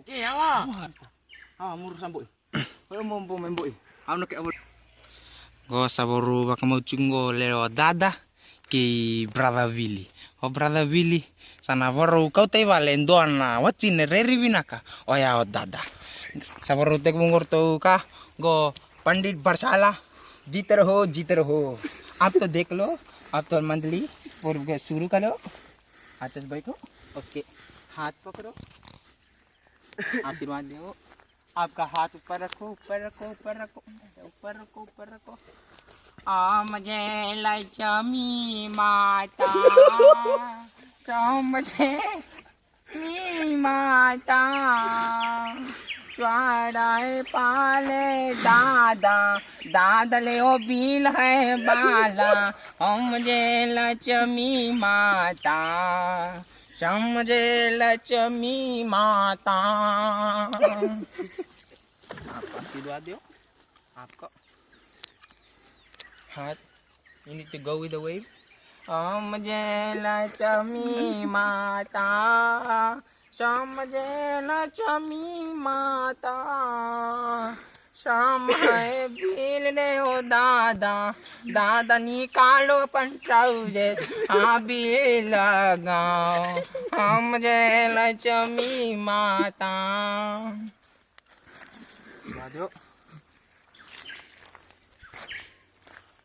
Okey, awak. Murus sambut. Mau memboi. Nak awak. Go saboru bakamauchungo leo dada ki brother Willy. O brother Willy sana boru kau tai valen doana wachine reri binaka. O ya o dada. Saboru tek bungor तो का गो पंडित बरसाला जीते रहो आप तो देख लो आप तो मंडली पूर्व शुरू करो आते बैठो उसके हाथ पकड़ो आशीर्वाद दो आपका हाथ ऊपर रखो ऊपर रखो मुझे लक्ष्मी माता मुझे माता चढ़ाए पाले दादा ले ओ बिल है बाला मुझे लक्ष्मी माता समझे लक्ष्मी माता आपका आशीर्वाद दो आपका हाथ you need to go with the wave मुझे लक्ष्मी माता समझे लक्ष्मी माता समय बिल ने ओ दादा निकालो अपन ट्राउजर बिल लगाओ मुझे लक्ष्मी माता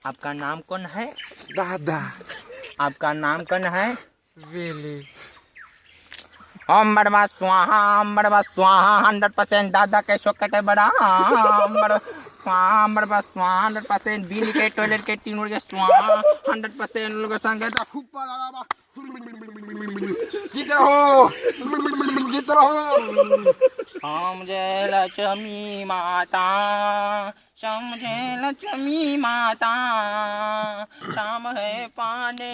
आपका नाम कौन है दादा आपका नाम कौन है वेली ओम बड़वा स्वाहा 100% दादा के शोकटे बड़ा बड़वा स्वाहा 100% बिल के टॉयलेट के टीन के स्वाहा 100% लोग संगे जीत रहो मुझे लक्ष्मी माता समझे लक्ष्मी माता शाम है पाने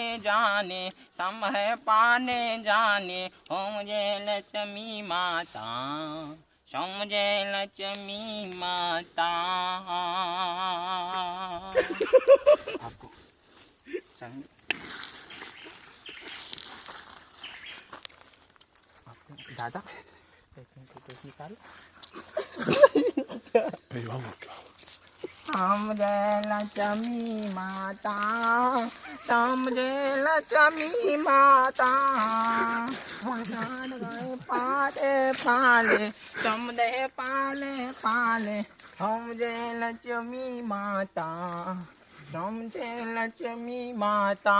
जाने हो मुझे लक्ष्मी माता समझे लक्ष्मी माता आपको संग दादा निकालो मुझे लक्ष्मी माता समझे लक्ष्मी माता पाले समझे पाले मुझे लक्ष्मी माता समझे लक्ष्मी माता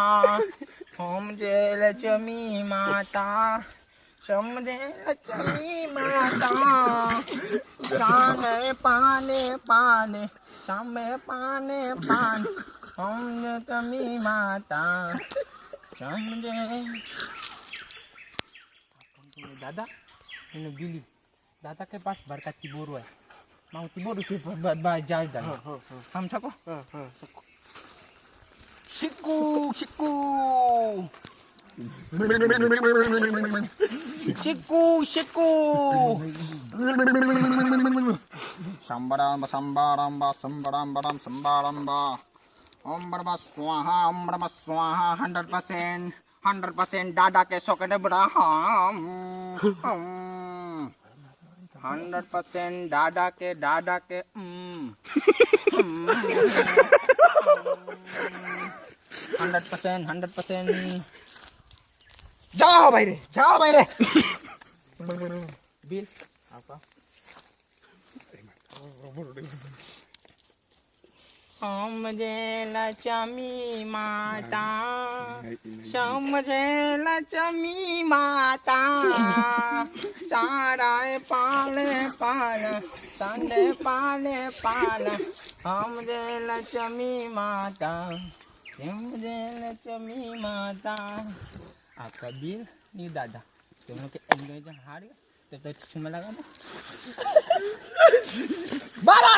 मुझे लक्ष्मी माता समझे लक्ष्मी माता सामे पाने हम लक्ष्मी माता समझे दादा ini Billy दादा के पास बरकत तिबोरो है mau tiboru ke bajai dah ham sako Shiku sambaramba Om Brahma Swaha 100% दादा के सॉकेट बड़ा 100% दादा के 100% जाओ भाई रे बिल apa मुझे लक्ष्मी माता समझे लक्ष्मी माता सारा पाले संडे पाले मुझे लक्ष्मी माता मुझे लक्ष्मी माता आपका बिल नहीं दादा तुम लोग के एंजॉय जहाँ हार गए तो चुम्मा लगा दो बारा